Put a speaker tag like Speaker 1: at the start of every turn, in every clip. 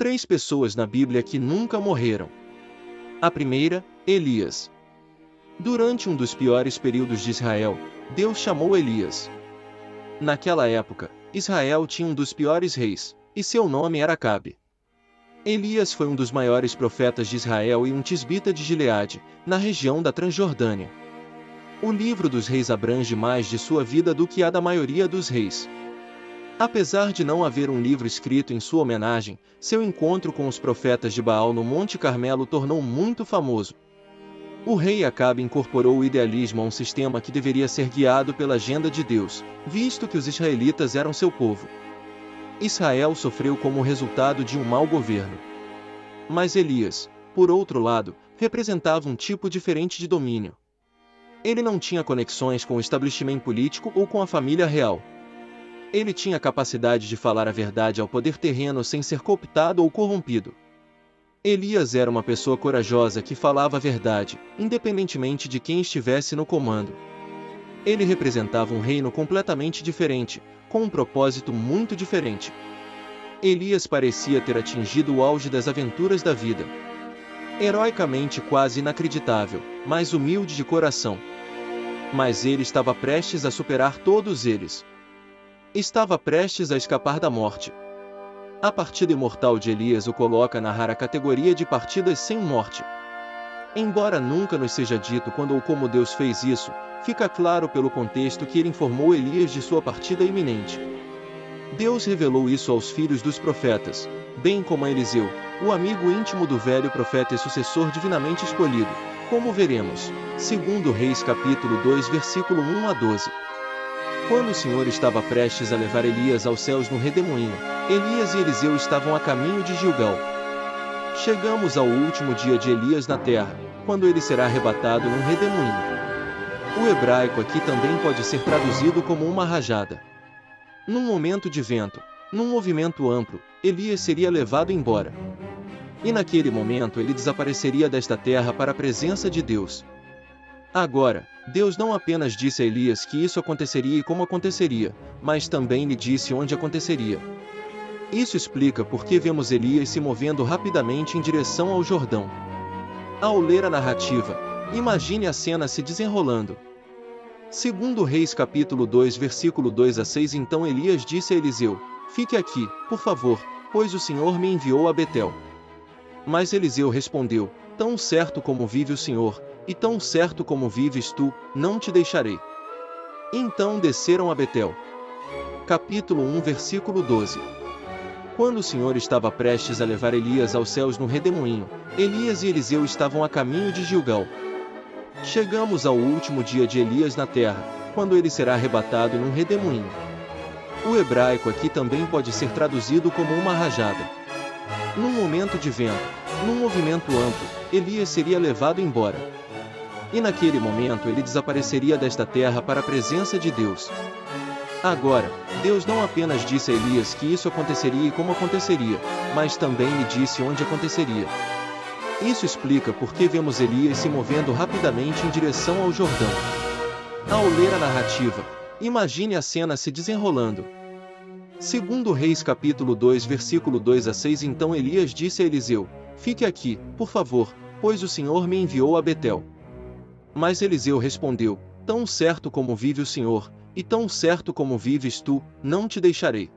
Speaker 1: 3 pessoas na Bíblia que nunca morreram. A primeira, Elias. Durante um dos piores períodos de Israel, Deus chamou Elias. Naquela época, Israel tinha um dos piores reis, e seu nome era Acabe. Elias foi um dos maiores profetas de Israel e um tisbita de Gileade, na região da Transjordânia. O livro dos reis abrange mais de sua vida do que a da maioria dos reis. Apesar de não haver um livro escrito em sua homenagem, seu encontro com os profetas de Baal no Monte Carmelo tornou muito famoso. O rei Acabe incorporou o idealismo a um sistema que deveria ser guiado pela agenda de Deus, visto que os israelitas eram seu povo. Israel sofreu como resultado de um mau governo. Mas Elias, por outro lado, representava um tipo diferente de domínio. Ele não tinha conexões com o estabelecimento político ou com a família real. Ele tinha capacidade de falar a verdade ao poder terreno sem ser cooptado ou corrompido. Elias era uma pessoa corajosa que falava a verdade, independentemente de quem estivesse no comando. Ele representava um reino completamente diferente, com um propósito muito diferente. Elias parecia ter atingido o auge das aventuras da vida. Heroicamente quase inacreditável, mas humilde de coração. Mas ele estava prestes a superar todos eles. Estava prestes a escapar da morte. A partida imortal de Elias o coloca na rara categoria de partidas sem morte. Embora nunca nos seja dito quando ou como Deus fez isso, fica claro pelo contexto que ele informou Elias de sua partida iminente. Deus revelou isso aos filhos dos profetas, bem como a Eliseu, o amigo íntimo do velho profeta e sucessor divinamente escolhido, como veremos, 2 Reis capítulo 2 versículo 1 a 12. Quando o Senhor estava prestes a levar Elias aos céus no redemoinho, Elias e Eliseu estavam a caminho de Gilgal. Chegamos ao último dia de Elias na terra, quando ele será arrebatado num redemoinho. O hebraico aqui também pode ser traduzido como uma rajada. Num momento de vento, num movimento amplo, Elias seria levado embora. E naquele momento ele desapareceria desta terra para a presença de Deus. Agora, Deus não apenas disse a Elias que isso aconteceria e como aconteceria, mas também lhe disse onde aconteceria. Isso explica por que vemos Elias se movendo rapidamente em direção ao Jordão. Ao ler a narrativa, imagine a cena se desenrolando. 2 Reis capítulo 2 versículo 2 a 6. Então Elias disse a Eliseu: "Fique aqui, por favor, pois o Senhor me enviou a Betel." Mas Eliseu respondeu: "Tão certo como vive o Senhor, e tão certo como vives tu, não te deixarei." Então desceram a Betel. Capítulo 1 versículo 12. Quando o Senhor estava prestes a levar Elias aos céus no redemoinho, Elias e Eliseu estavam a caminho de Gilgal. Chegamos ao último dia de Elias na terra, quando ele será arrebatado num redemoinho. O hebraico aqui também pode ser traduzido como uma rajada. Num momento de vento, num movimento amplo, Elias seria levado embora. E naquele momento ele desapareceria desta terra para a presença de Deus. Agora, Deus não apenas disse a Elias que isso aconteceria e como aconteceria, mas também lhe disse onde aconteceria. Isso explica por que vemos Elias se movendo rapidamente em direção ao Jordão. Ao ler a narrativa, imagine a cena se desenrolando. 2 Reis capítulo 2 versículo 2 a 6. Então Elias disse a Eliseu: "Fique aqui, por favor, pois o Senhor me enviou a Betel." Mas Eliseu respondeu: "Tão certo como vive o Senhor, e tão certo como vives tu, não te deixarei."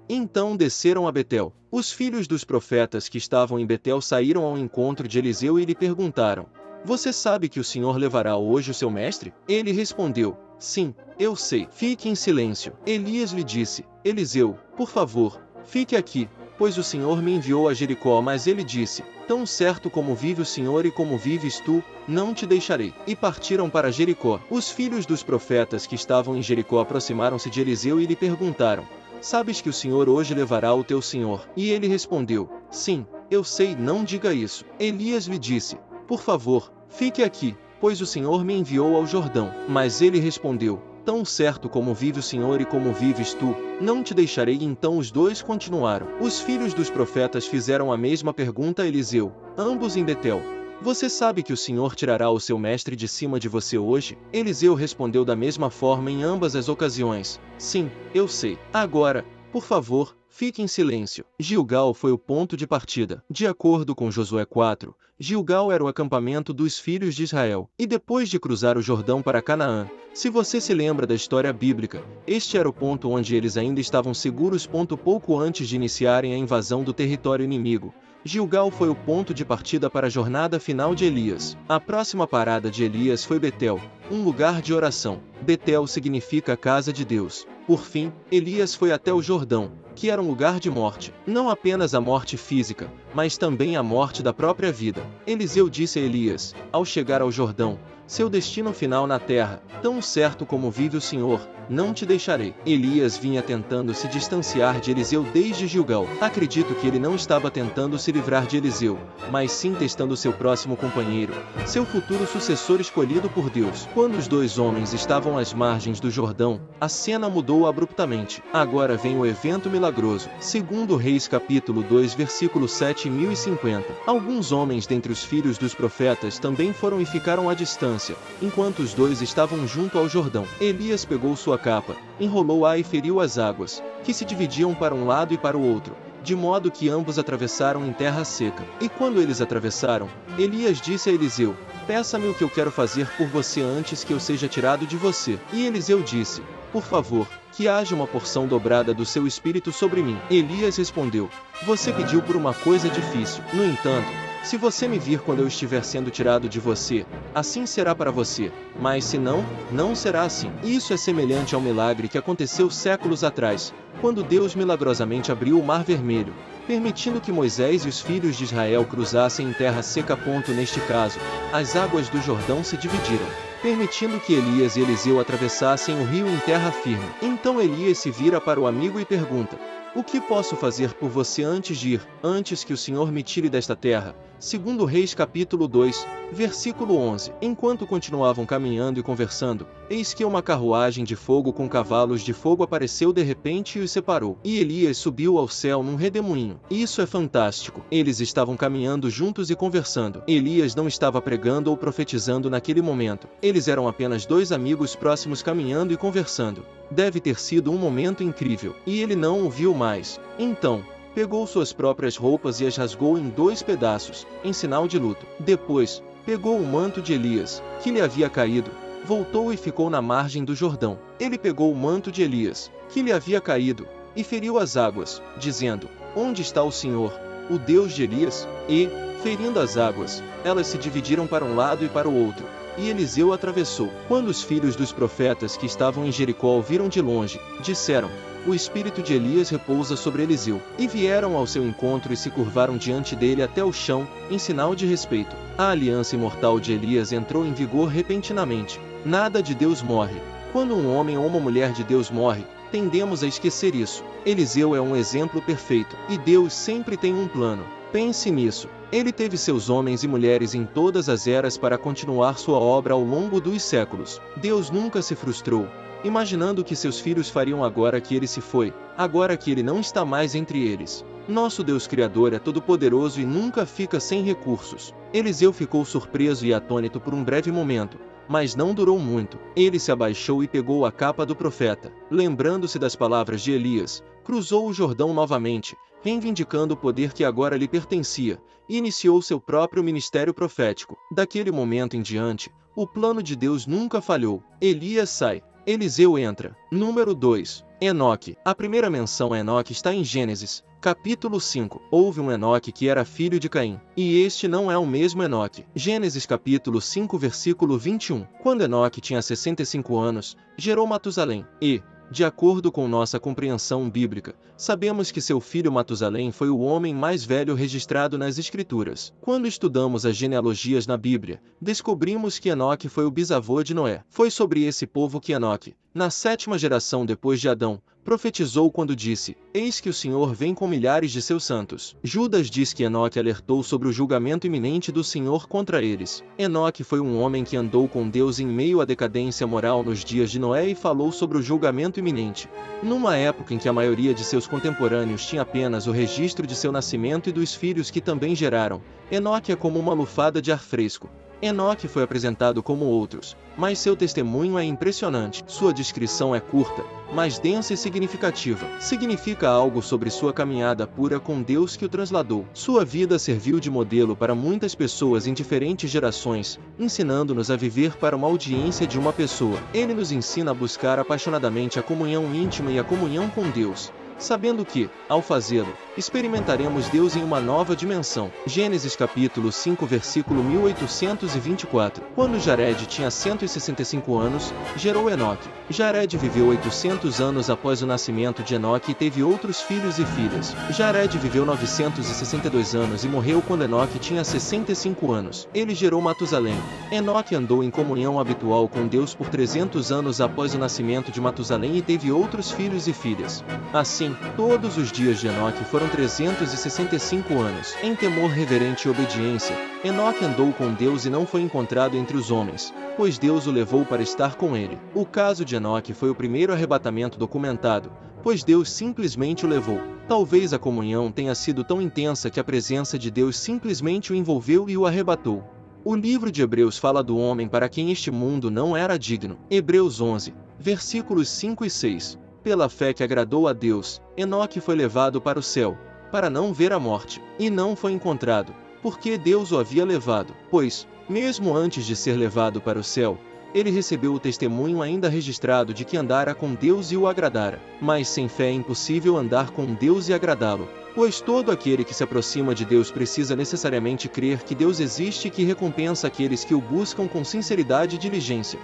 Speaker 1: Então desceram a Betel. Os filhos dos profetas que estavam em Betel saíram ao encontro de Eliseu e lhe perguntaram: "Você sabe que o Senhor levará hoje o seu mestre?" Ele respondeu: "Sim, eu sei." "Fique em silêncio." Elias lhe disse: "Eliseu, por favor, fique aqui, pois o Senhor me enviou a Jericó." Mas ele disse: "Tão certo como vive o Senhor e como vives tu, não te deixarei." E partiram para Jericó. Os filhos dos profetas que estavam em Jericó aproximaram-se de Eliseu e lhe perguntaram: "Sabes que o Senhor hoje levará o teu senhor?" E ele respondeu: "Sim, eu sei, não diga isso." Elias lhe disse: "Por favor, fique aqui, pois o Senhor me enviou ao Jordão." Mas ele respondeu: "Tão certo como vive o Senhor e como vives tu, não te deixarei." Então os dois continuaram. Os filhos dos profetas fizeram a mesma pergunta a Eliseu, ambos em Betel: "Você sabe que o Senhor tirará o seu mestre de cima de você hoje?" Eliseu respondeu da mesma forma em ambas as ocasiões: "Sim, eu sei. Agora, por favor, Fique em silêncio. Gilgal foi o ponto de partida. De acordo com Josué 4, Gilgal era o acampamento dos filhos de Israel. E depois de cruzar o Jordão para Canaã, se você se lembra da história bíblica, este era o ponto onde eles ainda estavam seguros. Pouco antes de iniciarem a invasão do território inimigo, Gilgal foi o ponto de partida para a jornada final de Elias. A próxima parada de Elias foi Betel, um lugar de oração. Betel significa casa de Deus. Por fim, Elias foi até o Jordão, que era um lugar de morte. Não apenas a morte física, mas também a morte da própria vida. Eliseu disse a Elias, ao chegar ao Jordão, seu destino final na terra, tão certo como vive o Senhor, não te deixarei. Elias vinha tentando se distanciar de Eliseu desde Gilgal. Acredito que ele não estava tentando se livrar de Eliseu, mas sim testando seu próximo companheiro, seu futuro sucessor escolhido por Deus. Quando os dois homens estavam às margens do Jordão, a cena mudou abruptamente. Agora vem o evento milagroso. Segundo Reis capítulo 2 versículo 7:1050. Alguns homens dentre os filhos dos profetas também foram e ficaram à distância, enquanto os dois estavam junto ao Jordão. Elias pegou sua capa, enrolou-a e feriu as águas, que se dividiam para um lado e para o outro, de modo que ambos atravessaram em terra seca. E quando eles atravessaram, Elias disse a Eliseu, peça-me o que eu quero fazer por você antes que eu seja tirado de você. E Eliseu disse, por favor, que haja uma porção dobrada do seu espírito sobre mim. Elias respondeu, você pediu por uma coisa difícil. No entanto, se você me vir quando eu estiver sendo tirado de você, assim será para você, mas se não, não será assim. Isso é semelhante ao milagre que aconteceu séculos atrás, quando Deus milagrosamente abriu o Mar Vermelho, permitindo que Moisés e os filhos de Israel cruzassem em terra seca. Neste caso, as águas do Jordão se dividiram, permitindo que Elias e Eliseu atravessassem o rio em terra firme. Então Elias se vira para o amigo e pergunta, o que posso fazer por você antes de ir, antes que o Senhor me tire desta terra? Segundo Reis capítulo 2, versículo 11. Enquanto continuavam caminhando e conversando, eis que uma carruagem de fogo com cavalos de fogo apareceu de repente e os separou. E Elias subiu ao céu num redemoinho. Isso é fantástico. Eles estavam caminhando juntos e conversando. Elias não estava pregando ou profetizando naquele momento. Eles eram apenas dois amigos próximos caminhando e conversando. Deve ter sido um momento incrível. E ele não o viu mais. Então, pegou suas próprias roupas e as rasgou em 2 pedaços, em sinal de luto. Depois, pegou o manto de Elias, que lhe havia caído, voltou e ficou na margem do Jordão. Ele pegou o manto de Elias, que lhe havia caído, e feriu as águas, dizendo, onde está o Senhor, o Deus de Elias? E, ferindo as águas, elas se dividiram para um lado e para o outro. E Eliseu atravessou. Quando os filhos dos profetas que estavam em Jericó o viram de longe, disseram, o espírito de Elias repousa sobre Eliseu. E vieram ao seu encontro e se curvaram diante dele até o chão, em sinal de respeito. A aliança imortal de Elias entrou em vigor repentinamente. Nada de Deus morre. Quando um homem ou uma mulher de Deus morre, tendemos a esquecer isso. Eliseu é um exemplo perfeito. E Deus sempre tem um plano. Pense nisso. Ele teve seus homens e mulheres em todas as eras para continuar sua obra ao longo dos séculos. Deus nunca se frustrou, imaginando o que seus filhos fariam agora que ele se foi, agora que ele não está mais entre eles. Nosso Deus Criador é todo-poderoso e nunca fica sem recursos. Eliseu ficou surpreso e atônito por um breve momento, mas não durou muito. Ele se abaixou e pegou a capa do profeta. Lembrando-se das palavras de Elias, cruzou o Jordão novamente, reivindicando o poder que agora lhe pertencia, e iniciou seu próprio ministério profético. Daquele momento em diante, o plano de Deus nunca falhou. Elias sai. Eliseu entra. Número 2. Enoque. A primeira menção a Enoque está em Gênesis, capítulo 5. Houve um Enoque que era filho de Caim, e este não é o mesmo Enoque. Gênesis capítulo 5 versículo 21. Quando Enoque tinha 65 anos, gerou Matusalém, e, de acordo com nossa compreensão bíblica, sabemos que seu filho Matusalém foi o homem mais velho registrado nas Escrituras. Quando estudamos as genealogias na Bíblia, descobrimos que Enoque foi o bisavô de Noé. Foi sobre esse povo que Enoque, na 7ª geração depois de Adão, profetizou quando disse, eis que o Senhor vem com milhares de seus santos. Judas diz que Enoque alertou sobre o julgamento iminente do Senhor contra eles. Enoque foi um homem que andou com Deus em meio à decadência moral nos dias de Noé e falou sobre o julgamento iminente. Numa época em que a maioria de seus contemporâneos tinha apenas o registro de seu nascimento e dos filhos que também geraram, Enoque é como uma lufada de ar fresco. Enoque foi apresentado como outros, mas seu testemunho é impressionante. Sua descrição é curta, mas densa e significativa. Significa algo sobre sua caminhada pura com Deus que o trasladou. Sua vida serviu de modelo para muitas pessoas em diferentes gerações, ensinando-nos a viver para uma audiência de uma pessoa. Ele nos ensina a buscar apaixonadamente a comunhão íntima e a comunhão com Deus, sabendo que, ao fazê-lo, experimentaremos Deus em uma nova dimensão. Gênesis capítulo 5 versículo 1824. Quando Jared tinha 165 anos, gerou Enoque. Jared viveu 800 anos após o nascimento de Enoque e teve outros filhos e filhas. Jared viveu 962 anos e morreu quando Enoque tinha 65 anos. Ele gerou Matusalém. Enoque andou em comunhão habitual com Deus por 300 anos após o nascimento de Matusalém e teve outros filhos e filhas. Assim, todos os dias de Enoque foram 365 anos. Em temor reverente e obediência, Enoque andou com Deus e não foi encontrado entre os homens, pois Deus o levou para estar com ele. O caso de Enoque foi o primeiro arrebatamento documentado, pois Deus simplesmente o levou. Talvez a comunhão tenha sido tão intensa que a presença de Deus simplesmente o envolveu e o arrebatou. O livro de Hebreus fala do homem para quem este mundo não era digno. Hebreus 11, versículos 5 e 6. Pela fé que agradou a Deus, Enoque foi levado para o céu, para não ver a morte, e não foi encontrado, porque Deus o havia levado. Pois, mesmo antes de ser levado para o céu, ele recebeu o testemunho ainda registrado de que andara com Deus e o agradara. Mas sem fé é impossível andar com Deus e agradá-lo, pois todo aquele que se aproxima de Deus precisa necessariamente crer que Deus existe e que recompensa aqueles que o buscam com sinceridade e diligência.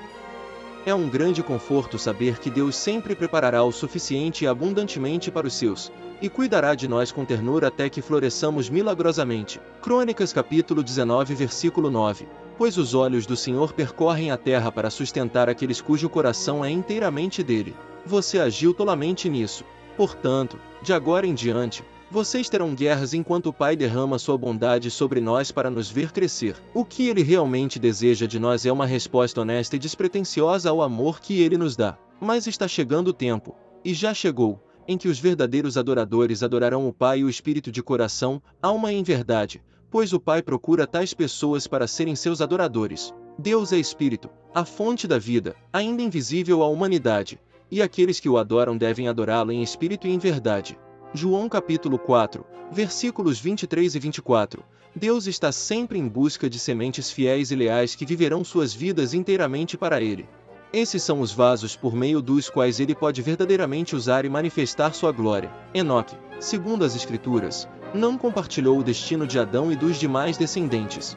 Speaker 1: É um grande conforto saber que Deus sempre preparará o suficiente e abundantemente para os seus, e cuidará de nós com ternura até que floresçamos milagrosamente. Crônicas capítulo 19 versículo 9. Pois os olhos do Senhor percorrem a terra para sustentar aqueles cujo coração é inteiramente dele. Você agiu tolamente nisso. Portanto, de agora em diante, vocês terão guerras enquanto o Pai derrama sua bondade sobre nós para nos ver crescer. O que Ele realmente deseja de nós é uma resposta honesta e despretensiosa ao amor que Ele nos dá. Mas está chegando o tempo, e já chegou, em que os verdadeiros adoradores adorarão o Pai e o Espírito de coração, alma e em verdade, pois o Pai procura tais pessoas para serem seus adoradores. Deus é Espírito, a fonte da vida, ainda invisível à humanidade, e aqueles que o adoram devem adorá-lo em espírito e em verdade. João capítulo 4, versículos 23 e 24. Deus está sempre em busca de sementes fiéis e leais que viverão suas vidas inteiramente para Ele. Esses são os vasos por meio dos quais Ele pode verdadeiramente usar e manifestar sua glória. Enoque, segundo as Escrituras, não compartilhou o destino de Adão e dos demais descendentes.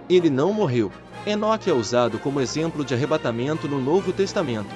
Speaker 1: Ele não morreu. Enoque é usado como exemplo de arrebatamento no Novo Testamento.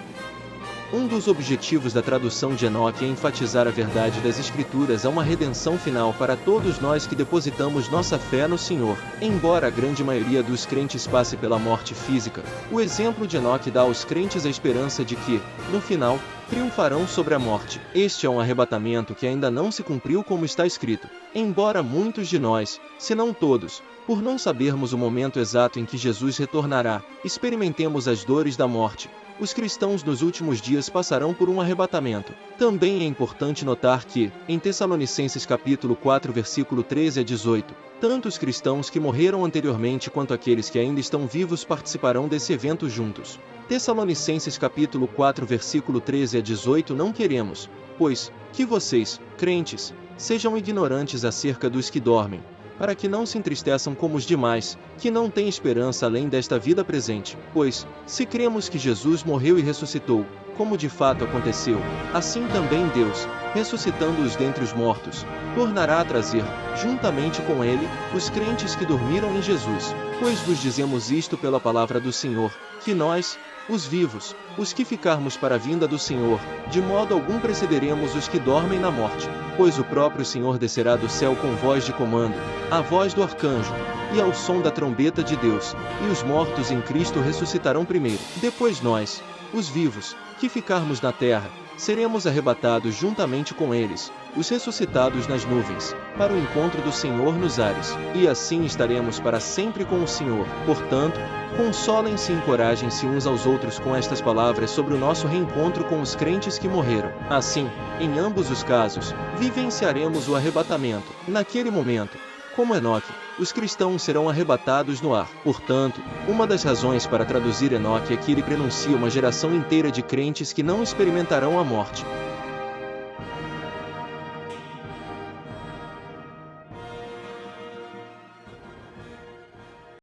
Speaker 1: Um dos objetivos da tradução de Enoque é enfatizar a verdade das Escrituras a uma redenção final para todos nós que depositamos nossa fé no Senhor. Embora a grande maioria dos crentes passe pela morte física, o exemplo de Enoque dá aos crentes a esperança de que, no final, triunfarão sobre a morte. Este é um arrebatamento que ainda não se cumpriu como está escrito. Embora muitos de nós, se não todos, por não sabermos o momento exato em que Jesus retornará, experimentemos as dores da morte, os cristãos nos últimos dias passarão por um arrebatamento. Também é importante notar que, em Tessalonicenses capítulo 4 versículo 13 a 18, tanto os cristãos que morreram anteriormente quanto aqueles que ainda estão vivos participarão desse evento juntos. Tessalonicenses capítulo 4 versículo 13 a 18. Não queremos, pois, que vocês, crentes, sejam ignorantes acerca dos que dormem, para que não se entristeçam como os demais, que não têm esperança além desta vida presente. Pois, se cremos que Jesus morreu e ressuscitou, como de fato aconteceu, assim também Deus, ressuscitando-os dentre os mortos, tornará a trazer, juntamente com ele, os crentes que dormiram em Jesus. Pois vos dizemos isto pela palavra do Senhor, que nós, os vivos, os que ficarmos para a vinda do Senhor, de modo algum precederemos os que dormem na morte. Pois o próprio Senhor descerá do céu com voz de comando, a voz do arcanjo, e ao som da trombeta de Deus, e os mortos em Cristo ressuscitarão primeiro. Depois nós, os vivos, que ficarmos na terra, seremos arrebatados juntamente com eles, os ressuscitados nas nuvens, para o encontro do Senhor nos ares, e assim estaremos para sempre com o Senhor. Portanto, consolem-se e encorajem-se uns aos outros com estas palavras sobre o nosso reencontro com os crentes que morreram. Assim, em ambos os casos, vivenciaremos o arrebatamento. Naquele momento, Como Enoque, os cristãos serão arrebatados no ar. Portanto, uma das razões para traduzir Enoque é que ele prenuncia uma geração inteira de crentes que não experimentarão a morte.